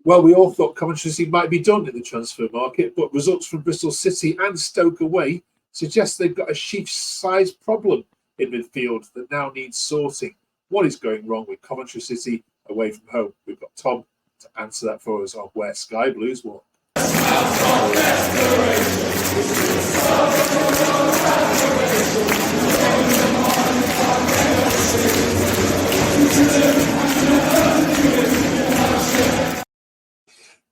Well, we all thought Coventry City might be done in the transfer market, but results from Bristol City and Stoke away suggest they've got a Sheaf-sized problem in midfield that now needs sorting. What is going wrong with Coventry City away from home? We've got Tom to answer that for us on Where Sky Blues Walk.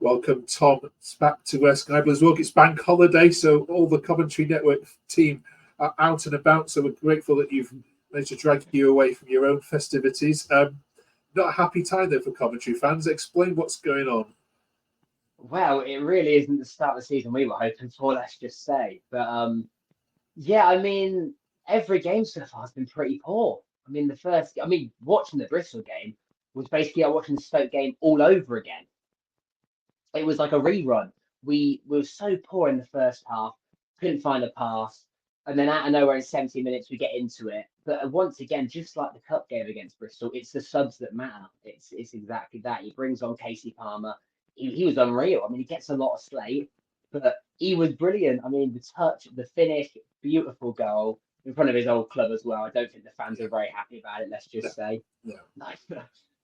Welcome, Tom, back to Where Sky Blues Walk. It's bank holiday, so all the Coventry Network team are out and about, so we're grateful that you've managed to drag you away from your own festivities. Not a happy time, though, for Coventry fans. Explain what's going on. Well, it really isn't the start of the season we were hoping for, let's just say. But, yeah, I mean, every game so far has been pretty poor. I mean, watching the Bristol game was basically like watching the Stoke game all over again. It was like a rerun. We were so poor in the first half, couldn't find a pass, and then out of nowhere in 70 minutes we get into it. But once again, just like the cup game against Bristol, it's the subs that matter. It's exactly that. He brings on Casey Palmer. He was unreal. I mean, he gets a lot of slate, but he was brilliant. I mean, the touch, the finish, beautiful goal in front of his old club as well. I don't think the fans are very happy about it. Let's just say. No.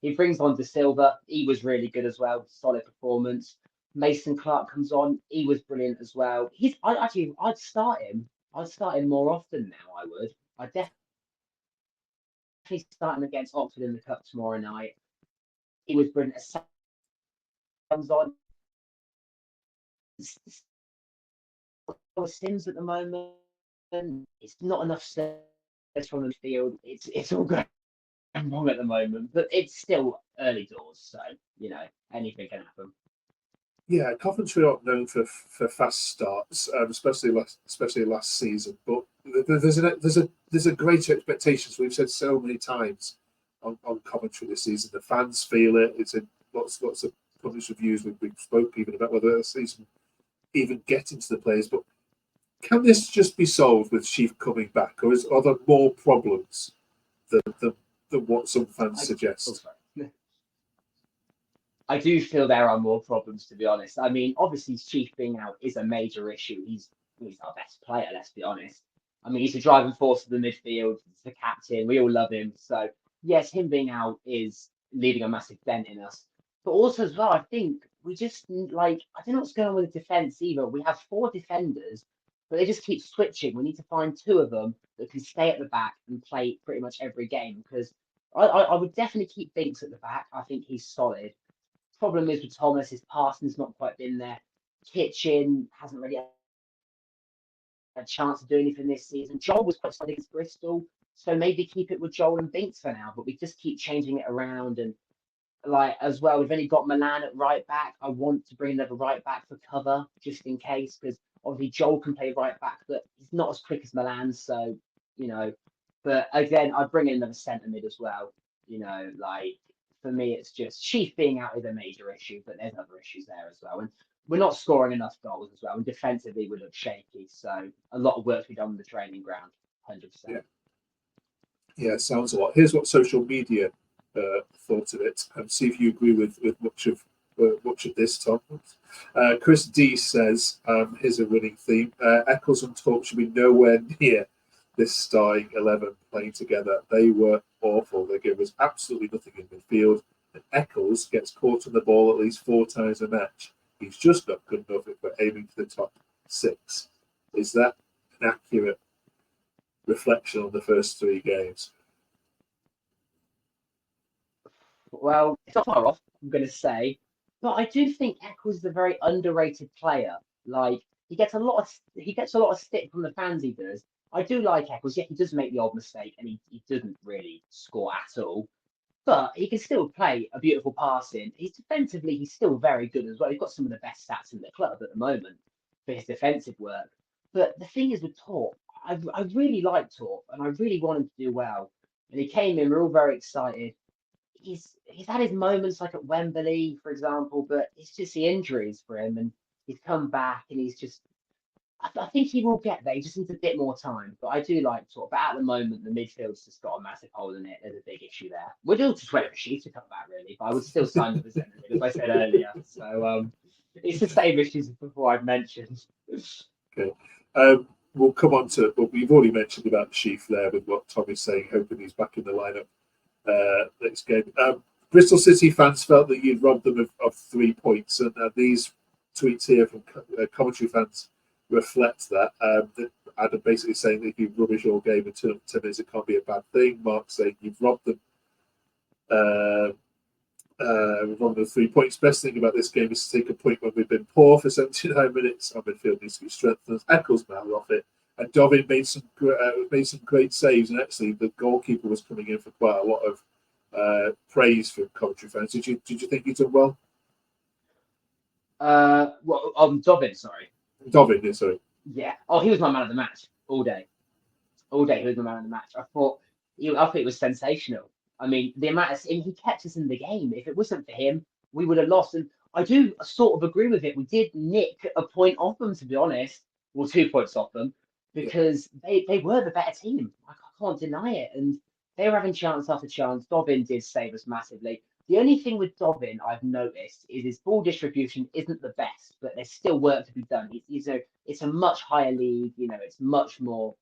He brings on De Silva. He was really good as well. Solid performance. Mason Clark comes on. He was brilliant as well. I'd start him. I'd start him more often now. I'd definitely start him against Oxford in the cup tomorrow night. He was brilliant. Comes on. Sims at the moment. It's not enough space from the field. It's all going wrong at the moment, but it's still early doors, so anything can happen. Yeah, Coventry aren't known for fast starts, especially last season. But there's a greater expectations. We've said so many times on Coventry this season. The fans feel it. It's in lots of published reviews. We've spoke even about whether the season even get into the players. But can this just be solved with Sheaf coming back, or are there more problems than what some fans suggest? I do feel there are more problems, to be honest. I mean, obviously, Sheaf being out is a major issue. He's our best player, let's be honest. I mean, he's the driving force of the midfield. He's the captain. We all love him. So, yes, him being out is leaving a massive dent in us. But also, as well, I think we just, I don't know what's going on with the defence either. We have 4 defenders, but they just keep switching. We need to find 2 of them that can stay at the back and play pretty much every game. Because I would definitely keep Binks at the back. I think he's solid. Problem is with Thomas, his passing's not quite been there. Kitchen hasn't really had a chance to do anything this season. Joel was quite solid against Bristol, so maybe keep it with Joel and Binks for now. But we just keep changing it around, and as well, we've only got Milan at right back. I want to bring another right back for cover just in case, because obviously Joel can play right back, but he's not as quick as Milan. So but again, I'd bring in another centre mid as well. For me, it's just Sheaf being out is a major issue, but there's other issues there as well. And we're not scoring enough goals as well. And defensively, we look shaky. So a lot of work to be done on the training ground, 100%. Yeah, sounds a lot. Here's what social media thought of it, and see if you agree with much of this, Tom. Chris D says, here's a winning theme. Eccles and Torp should be nowhere near this starting 11 playing together. They were awful. They gave us absolutely nothing in midfield. And Eccles gets caught on the ball at least 4 times a match. He's just not good enough if we're aiming for the top 6. Is that an accurate reflection on the first 3 games? Well, it's not far off, I'm going to say. But I do think Eccles is a very underrated player. He gets a lot of stick from the fans, he does. I do like Eccles. Yeah, he does make the odd mistake and he doesn't really score at all. But he can still play a beautiful passing. He's still very good as well. He's got some of the best stats in the club at the moment for his defensive work. But the thing is with Torp, I really like Torp and I really want him to do well. And he came in, we're all very excited. He's had his moments like at Wembley, for example, but it's just the injuries for him. And he's come back and he's just I think he will get there. He just needs a bit more time. But I do like sort of. But at the moment, the midfield's just got a massive hole in it. There's a big issue there. We're all just waiting for Sheaf to come back, really. But I would still sign the representative, as I said earlier. So it's the same issues as before I've mentioned. Okay. We'll come on to what we've already mentioned about Sheaf there with what Tommy's saying, hoping he's back in the lineup next game. Bristol City fans felt that you'd robbed them of 3 points, and these tweets here from Coventry fans reflect that. Adam basically saying that if you rubbish all game in 10 minutes, it can't be a bad thing. Mark saying you've robbed them. We've robbed them of 3 points. Best thing about this game is to take a point when we've been poor for 79 minutes. Our midfield needs to be strengthened. Eccles now off it. And Dovin made some great saves, and actually the goalkeeper was coming in for quite a lot of praise from Coventry fans. Did you think he did well? Well, Dobbin, sorry. Dovin, yeah, sorry. Yeah. Oh, he was my man of the match all day. All day, he was my man of the match. I thought it was sensational. I mean, the amount of he kept us in the game. If it wasn't for him, we would have lost. And I do sort of agree with it. We did nick a point off them, to be honest. Well, 2 points off them because they were the better team. I can't deny it. And they were having chance after chance. Dobbin did save us massively. The only thing with Dobbin I've noticed is his ball distribution isn't the best, but there's still work to be done. It's a much higher league. It's much more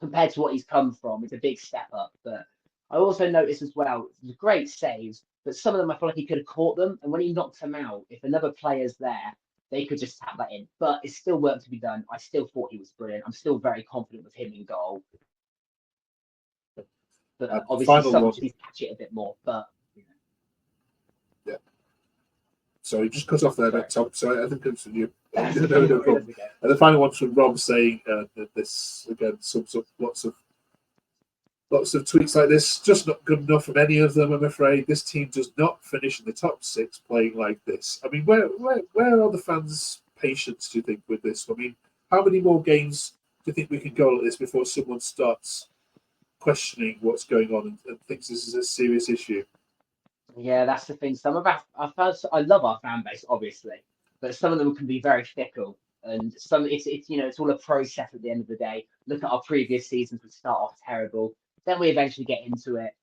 compared to what he's come from. It's a big step up. But I also noticed as well, the great saves, but some of them I feel like he could have caught them. And when he knocked them out, if another player's there, they could just tap that in. But it's still work to be done. I still thought he was brilliant. I'm still very confident with him in goal. But obviously, some needs to catch it a bit more. But yeah. Sorry, just cut off there, Tom. Sorry, I think it's you. No problem. And the final one's from Rob saying that this again sums up lots of tweets like this. Just not good enough from any of them, I'm afraid. This team does not finish in the top 6 playing like this. I mean, where are the fans' patience, do you think, with this? I mean, how many more games do you think we can go like this before someone starts questioning what's going on and thinks this is a serious issue? Yeah, that's the thing. Some of our fans, I love our fan base, obviously, but some of them can be very fickle. And it's all a process at the end of the day. Look at our previous seasons; we start off terrible, then we eventually get into it.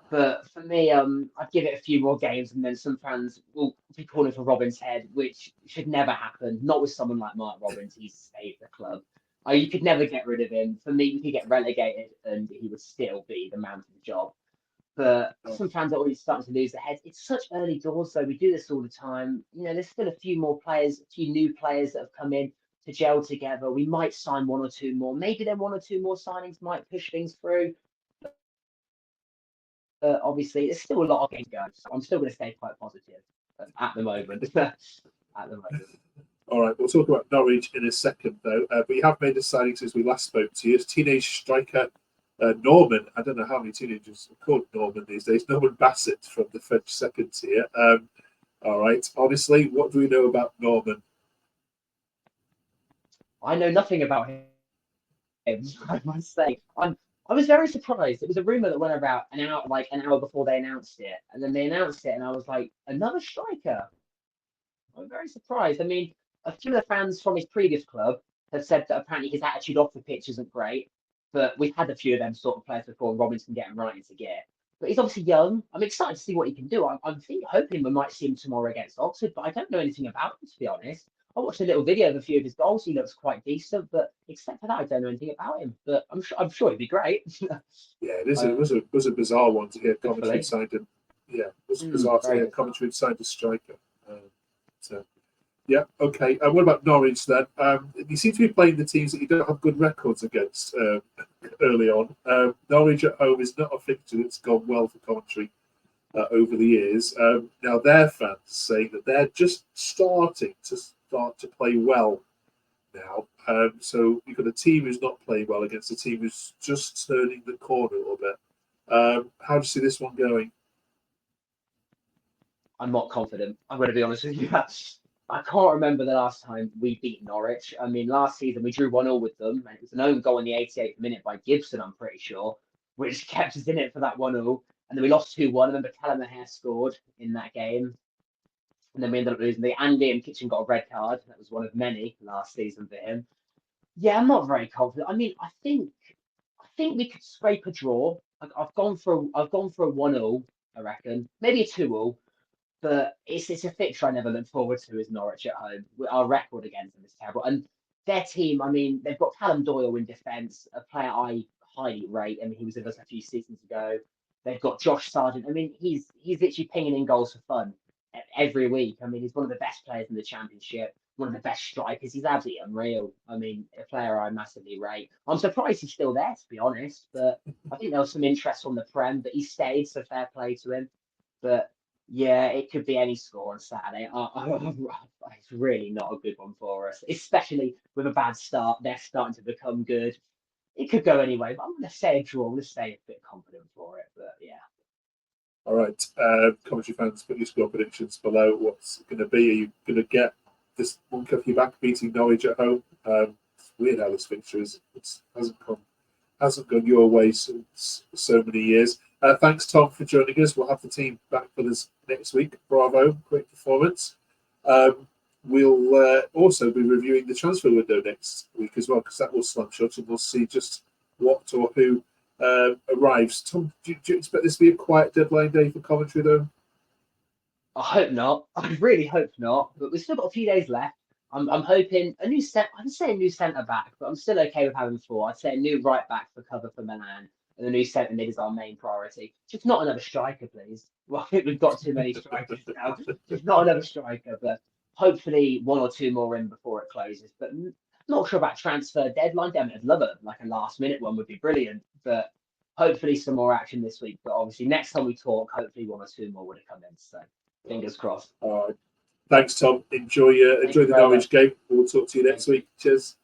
But for me, I'd give it a few more games, and then some fans will be calling for Robin's head, which should never happen. Not with someone like Mark Robbins. He's saved the club. You could never get rid of him. For me, we could get relegated, and he would still be the man for the job. But some fans are already starting to lose their heads. It's such early doors, though. We do this all the time. There's still a few more players, a few new players that have come in to gel together. We might sign 1 or 2 more. Maybe then 1 or 2 more signings might push things through. Obviously, there's still a lot of games going. So I'm still going to stay quite positive at the moment. All right, we'll talk about Norwich in a second, though. But you have made a signing since we last spoke to you. It's teenage striker Norman. I don't know how many teenagers are called Norman these days. Norman Bassett from the French second tier. All right, honestly, what do we know about Norman? I know nothing about him, I must say. I was very surprised. It was a rumor that went about an hour before they announced it, and then they announced it, and I was like, another striker. I'm very surprised. I mean, a few of the fans from his previous club have said that apparently his attitude off the pitch isn't great, but we've had a few of them sort of players before, and Robinson get him right into gear. But he's obviously young. I'm excited to see what he can do. I'm hoping we might see him tomorrow against Oxford, but I don't know anything about him, to be honest. I watched a little video of a few of his goals. He looks quite decent, but except for that, I don't know anything about him. But I'm sure he'd be great. Yeah, it was a bizarre one to hear Coventry signed him. Yeah, it was bizarre to hear Coventry signed a striker. Yeah, okay. What about Norwich then? You seem to be playing the teams that you don't have good records against early on. Norwich at home is not a fixture that's gone well for Coventry over the years. Now their fans say that they're just starting to play well now. So you've got a team who's not playing well against a team who's just turning the corner a little bit. How do you see this one going? I'm not confident. I'm going to be honest with you. I can't remember the last time we beat Norwich. I mean, last season we drew 1-1 with them, and it was an own goal in the 88th minute by Gibson, I'm pretty sure, which kept us in it for that 1-0. And then we lost 2-1. I remember Callum Maher scored in that game. And then we ended up losing. And Liam Kitchen got a red card. That was one of many last season for him. Yeah, I'm not very confident. I mean, I think we could scrape a draw. I've gone for a 1-1, I reckon. Maybe a 2-1. But it's a fixture I never look forward to is Norwich at home. Our record against them is terrible. And their team, I mean, they've got Callum Doyle in defence, a player I highly rate. I mean, he was with us a few seasons ago. They've got Josh Sargent. I mean, he's literally pinging in goals for fun every week. I mean, he's one of the best players in the championship, one of the best strikers. He's absolutely unreal. I mean, a player I massively rate. I'm surprised he's still there, to be honest. But I think there was some interest on the Prem, but he stayed, so fair play to him. But yeah, it could be any score on Saturday. It's really not a good one for us, especially with a bad start. They're starting to become good. It could go anyway, but I'm going to say a draw. Let's say a bit confident for it. But yeah. All right, Coventry fans, put your score predictions below. What's it going to be? Are you going to get this one off your back beating Norwich at home? It's weird how this fixture is. It hasn't gone your way since so many years. Thanks, Tom, for joining us. We'll have the team back with us next week. Bravo, great performance. We'll also be reviewing the transfer window next week as well, because that will slam shut and we'll see just what or who arrives. Tom, do you expect this to be a quiet deadline day for Coventry, though? I hope not. I really hope not. But we've still got a few days left. I'm hoping a new set. I'd say a new centre back, but I'm still okay with having four. I'd say a new right back for cover for Milan, and the new centre mid is our main priority. Just not another striker, please. Well, I think we've got too many strikers now. Just not another striker, but hopefully one or two more in before it closes. But not sure about transfer deadline. Damn it, I'd love it. Like a last minute one would be brilliant. But hopefully some more action this week. But obviously next time we talk, hopefully one or two more would have come in. So. Fingers crossed. All right. Thanks, Tom. Enjoy Thank you the very much. Norwich game. We'll talk to you next week. Cheers.